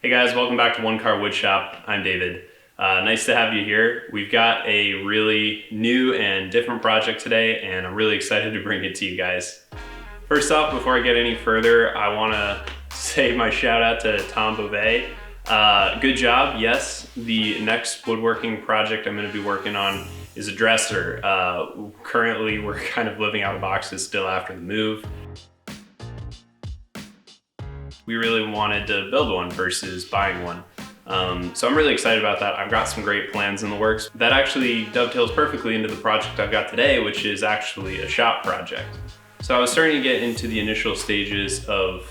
Hey guys, welcome back to One Car Woodshop. I'm David. Nice to have you here. We've got a really new and different project today, and I'm really excited to bring it to you guys. First off, before I get any further, I want to say my shout out to Tom Beauvais. Good job. Yes, the next woodworking project I'm going to be working on is a dresser. Currently, we're kind of living out of boxes still after the move. We really wanted to build one versus buying one. So I'm really excited about that. I've got some great plans in the works. That actually dovetails perfectly into the project I've got today, which is actually a shop project. So I was starting to get into the initial stages of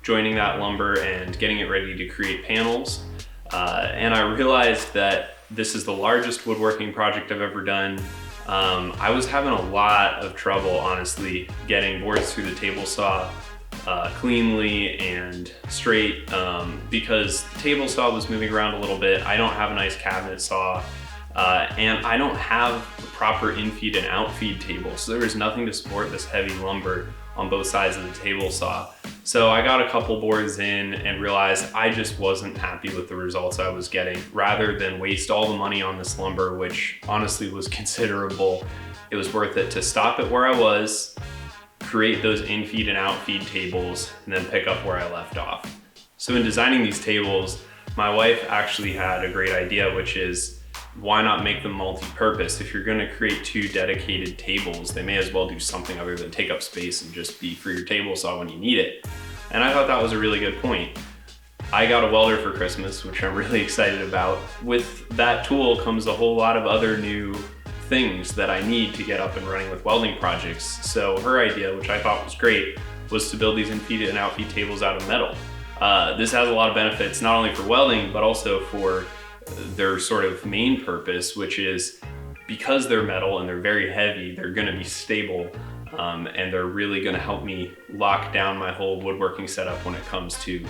joining that lumber and getting it ready to create panels. And I realized that this is the largest woodworking project I've ever done. I was having a lot of trouble, honestly, getting boards through the table saw cleanly and straight because the table saw was moving around a little bit. I don't have a nice cabinet saw and I don't have the proper infeed and outfeed table, so there was nothing to support this heavy lumber on both sides of the table saw. So I got a couple boards in and realized I just wasn't happy with the results I was getting. Rather than waste all the money on this lumber, which honestly was considerable, it was worth it to stop it where I was, create those in-feed and out-feed tables, and then pick up where I left off. So in designing these tables, my wife actually had a great idea, which is why not make them multi-purpose? If you're gonna create two dedicated tables, they may as well do something other than take up space and just be for your table saw when you need it. And I thought that was a really good point. I got a welder for Christmas, which I'm really excited about. With that tool comes a whole lot of other new things that I need to get up and running with welding projects. So her idea, which I thought was great, was to build these in-feed and out-feed tables out of metal. This has a lot of benefits, not only for welding, but also for their sort of main purpose, which is because they're metal and they're very heavy, they're gonna be stable, and they're really gonna help me lock down my whole woodworking setup when it comes to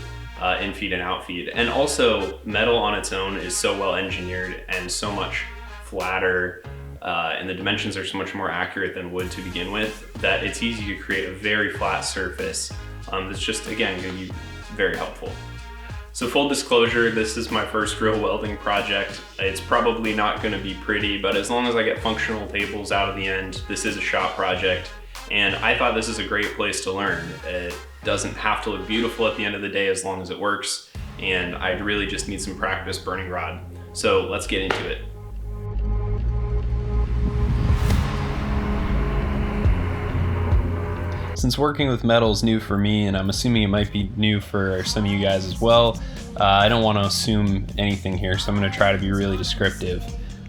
in-feed and out-feed. And also, metal on its own is so well engineered and so much flatter, and the dimensions are so much more accurate than wood to begin with, that it's easy to create a very flat surface that's just, again, gonna be very helpful. So full disclosure, this is my first real welding project. It's probably not gonna be pretty, but as long as I get functional tables out of the end, this is a shop project. And I thought this is a great place to learn. It doesn't have to look beautiful at the end of the day as long as it works. And I really just need some practice burning rod. So let's get into it. Since working with metal is new for me, and I'm assuming it might be new for some of you guys as well, I don't want to assume anything here, so I'm going to try to be really descriptive.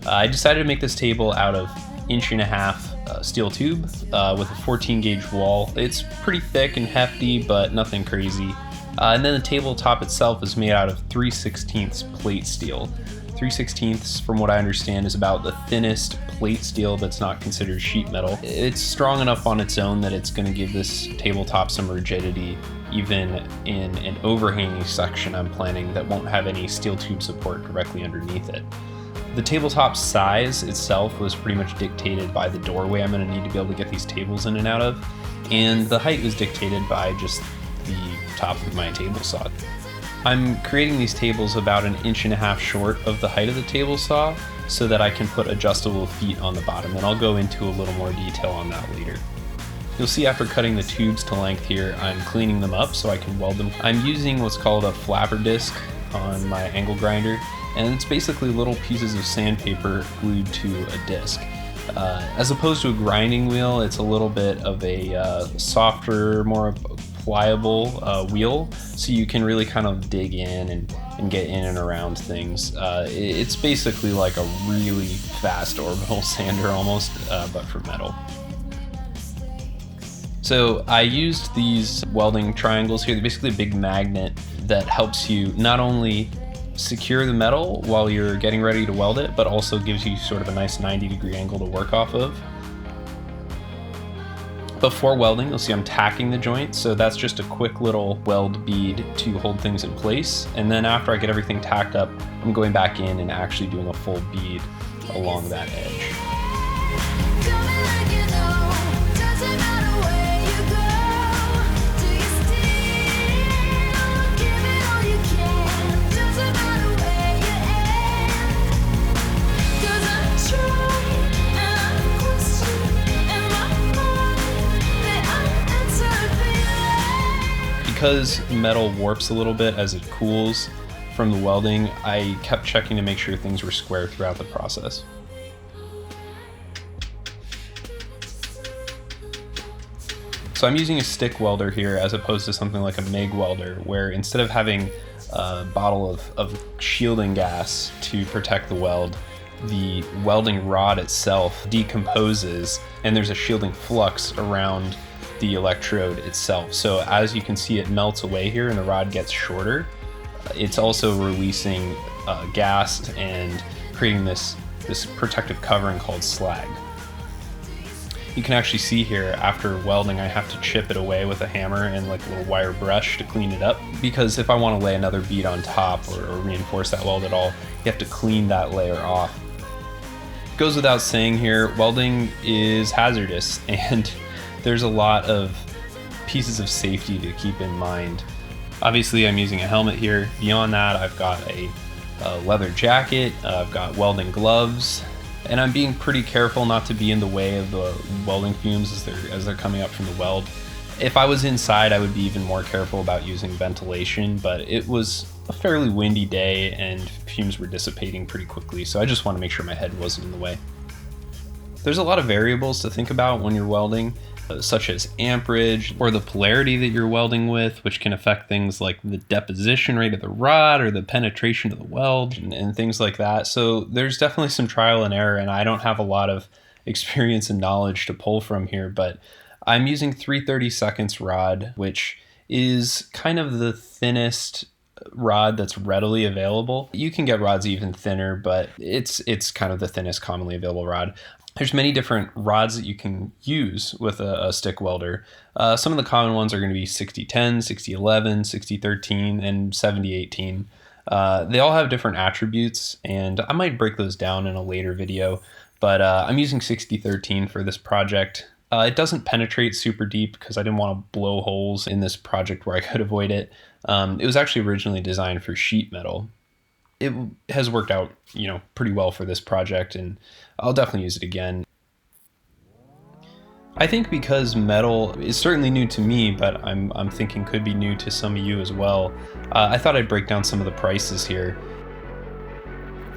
I decided to make this table out of 1.5" steel tube with a 14 gauge wall. It's pretty thick and hefty, but nothing crazy. And then the tabletop itself is made out of 3/16 plate steel. 3/16, from what I understand, is about the thinnest plate steel that's not considered sheet metal. It's strong enough on its own that it's going to give this tabletop some rigidity, even in an overhanging section I'm planning that won't have any steel tube support directly underneath it. The tabletop size itself was pretty much dictated by the doorway I'm going to need to be able to get these tables in and out of, and the height was dictated by just the top of my table saw. I'm creating these tables about 1.5" short of the height of the table saw so that I can put adjustable feet on the bottom, and I'll go into a little more detail on that later. You'll see after cutting the tubes to length here, I'm cleaning them up so I can weld them. I'm using what's called a flapper disc on my angle grinder, and it's basically little pieces of sandpaper glued to a disc. As opposed to a grinding wheel, it's a little bit of a softer, more pliable wheel, so you can really kind of dig in and get in and around things. It's basically like a really fast orbital sander almost, but for metal. So I used these welding triangles here. They're basically a big magnet that helps you not only secure the metal while you're getting ready to weld it, but also gives you sort of a nice 90-degree angle to work off of. Before welding, you'll see I'm tacking the joint, so that's just a quick little weld bead to hold things in place. And then after I get everything tacked up, I'm going back in and actually doing a full bead along that edge. Do you still give it all you can? Because metal warps a little bit as it cools from the welding, I kept checking to make sure things were square throughout the process. So I'm using a stick welder here as opposed to something like a MIG welder, where instead of having a bottle of shielding gas to protect the weld, the welding rod itself decomposes and there's a shielding flux around the electrode itself. So as you can see, it melts away here and the rod gets shorter. It's also releasing gas and creating this protective covering called slag. You can actually see here, after welding, I have to chip it away with a hammer and like a little wire brush to clean it up, because if I want to lay another bead on top or reinforce that weld at all, you have to clean that layer off. Goes without saying here, welding is hazardous, and there's a lot of pieces of safety to keep in mind. Obviously, I'm using a helmet here. Beyond that, I've got a leather jacket, I've got welding gloves, and I'm being pretty careful not to be in the way of the welding fumes as they're coming up from the weld. If I was inside, I would be even more careful about using ventilation, but it was a fairly windy day and fumes were dissipating pretty quickly, so I just want to make sure my head wasn't in the way. There's a lot of variables to think about when you're welding, such as amperage or the polarity that you're welding with, which can affect things like the deposition rate of the rod or the penetration of the weld and things like that. So there's definitely some trial and error, and I don't have a lot of experience and knowledge to pull from here, but I'm using 3/32 rod, which is kind of the thinnest rod that's readily available. You can get rods even thinner, but it's kind of the thinnest commonly available rod. There's many different rods that you can use with a stick welder. Some of the common ones are going to be 6010, 6011, 6013, and 7018. They all have different attributes, and I might break those down in a later video, but I'm using 6013 for this project. It doesn't penetrate super deep because I didn't want to blow holes in this project where I could avoid it. It was actually originally designed for sheet metal. It has worked out, pretty well for this project, and I'll definitely use it again. I think because metal is certainly new to me, but I'm thinking could be new to some of you as well, I thought I'd break down some of the prices here.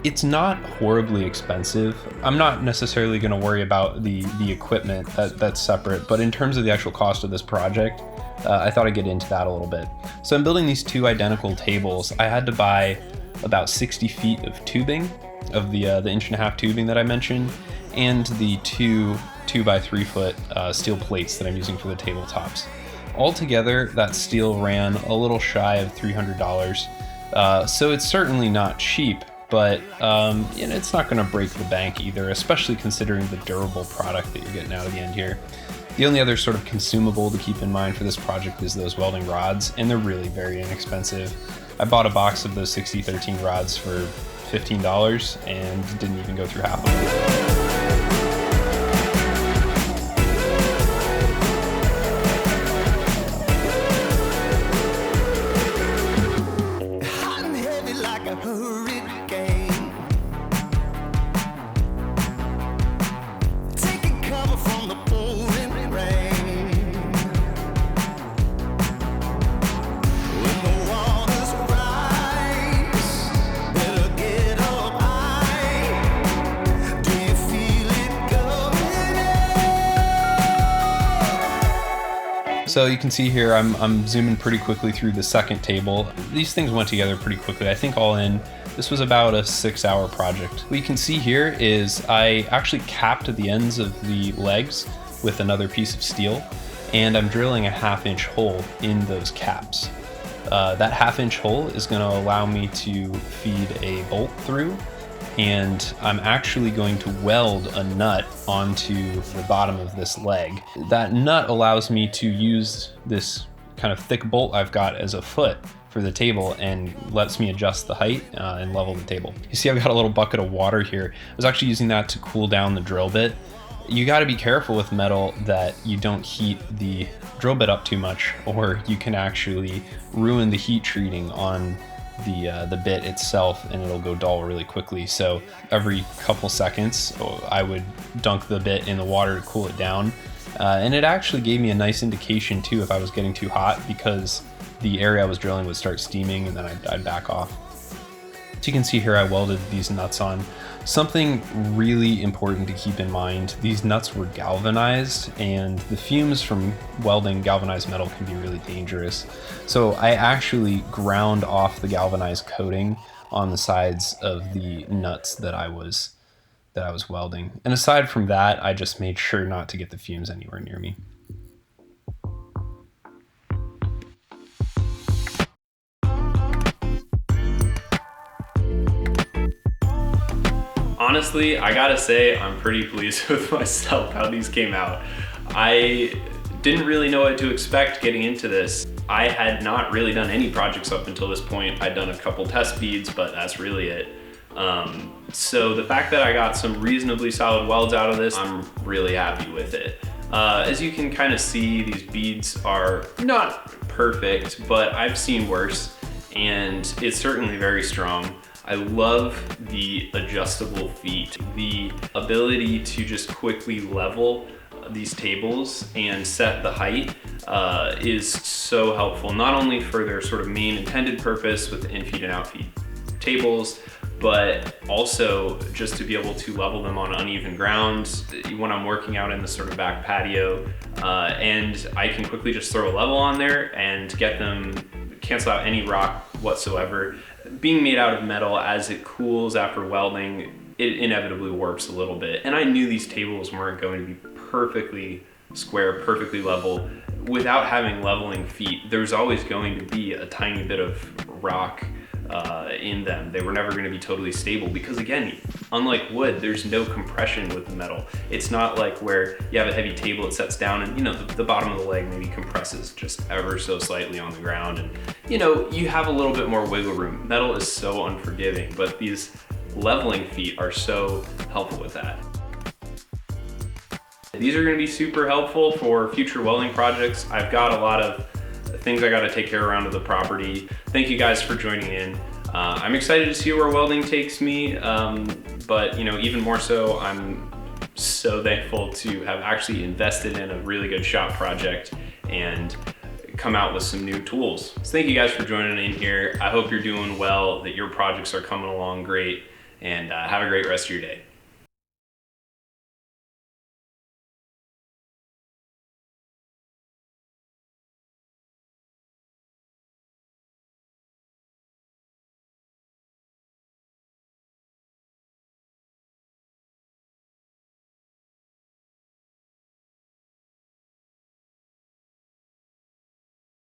It's not horribly expensive. I'm not necessarily going to worry about the equipment, that's separate, but in terms of the actual cost of this project, I thought I'd get into that a little bit. So I'm building these two identical tables. I had to buy about 60 feet of tubing, of the 1.5-inch tubing that I mentioned, and the two 2x3 foot steel plates that I'm using for the tabletops. Altogether, that steel ran a little shy of $300, so it's certainly not cheap, but it's not going to break the bank either, especially considering the durable product that you're getting out of the end here. The only other sort of consumable to keep in mind for this project is those welding rods, and they're really very inexpensive. I bought a box of those 6013 rods for $15 and didn't even go through half of them. So you can see here, I'm zooming pretty quickly through the second table. These things went together pretty quickly. I think all in, this was about a 6-hour project. What you can see here is I actually capped the ends of the legs with another piece of steel, and I'm drilling a 1/2-inch hole in those caps. That 1/2-inch hole is going to allow me to feed a bolt through, and I'm actually going to weld a nut onto the bottom of this leg. That nut allows me to use this kind of thick bolt I've got as a foot for the table and lets me adjust the height and level the table. You see I've got a little bucket of water here. I was actually using that to cool down the drill bit. You got to be careful with metal that you don't heat the drill bit up too much, or you can actually ruin the heat treating on the bit itself and it'll go dull really quickly. So every couple seconds I would dunk the bit in the water to cool it down, and it actually gave me a nice indication too if I was getting too hot, because the area I was drilling would start steaming, and then I'd back off. So you can see here I welded these nuts on. Something really important to keep in mind, these nuts were galvanized, and the fumes from welding galvanized metal can be really dangerous. So I actually ground off the galvanized coating on the sides of the nuts that I was welding. And aside from that, I just made sure not to get the fumes anywhere near me. Honestly, I gotta say, I'm pretty pleased with myself, how these came out. I didn't really know what to expect getting into this. I had not really done any projects up until this point. I'd done a couple test beads, but that's really it. So the fact that I got some reasonably solid welds out of this, I'm really happy with it. As you can kind of see, these beads are not perfect, but I've seen worse, and it's certainly very strong. I love the adjustable feet, the ability to just quickly level these tables and set the height is so helpful, not only for their sort of main intended purpose with the in-feed and out-feed tables, but also just to be able to level them on uneven ground when I'm working out in the sort of back patio, and I can quickly just throw a level on there and get them, cancel out any rock whatsoever. Being made out of metal, as it cools after welding, it inevitably warps a little bit. And I knew these tables weren't going to be perfectly square, perfectly level. Without having leveling feet, there's always going to be a tiny bit of rock in them. They were never going to be totally stable because, again, unlike wood, there's no compression with the metal. It's not like where you have a heavy table, it sets down and, you know, the bottom of the leg maybe compresses just ever so slightly on the ground, and, you know, you have a little bit more wiggle room. Metal is so unforgiving, but these leveling feet are so helpful with that. These are going to be super helpful for future welding projects. I've got a lot of things I got to take care of around the property. Thank you guys for joining in. I'm excited to see where welding takes me, but you know, even more so, I'm so thankful to have actually invested in a really good shop project and come out with some new tools. So thank you guys for joining in here. I hope you're doing well, that your projects are coming along great, and have a great rest of your day.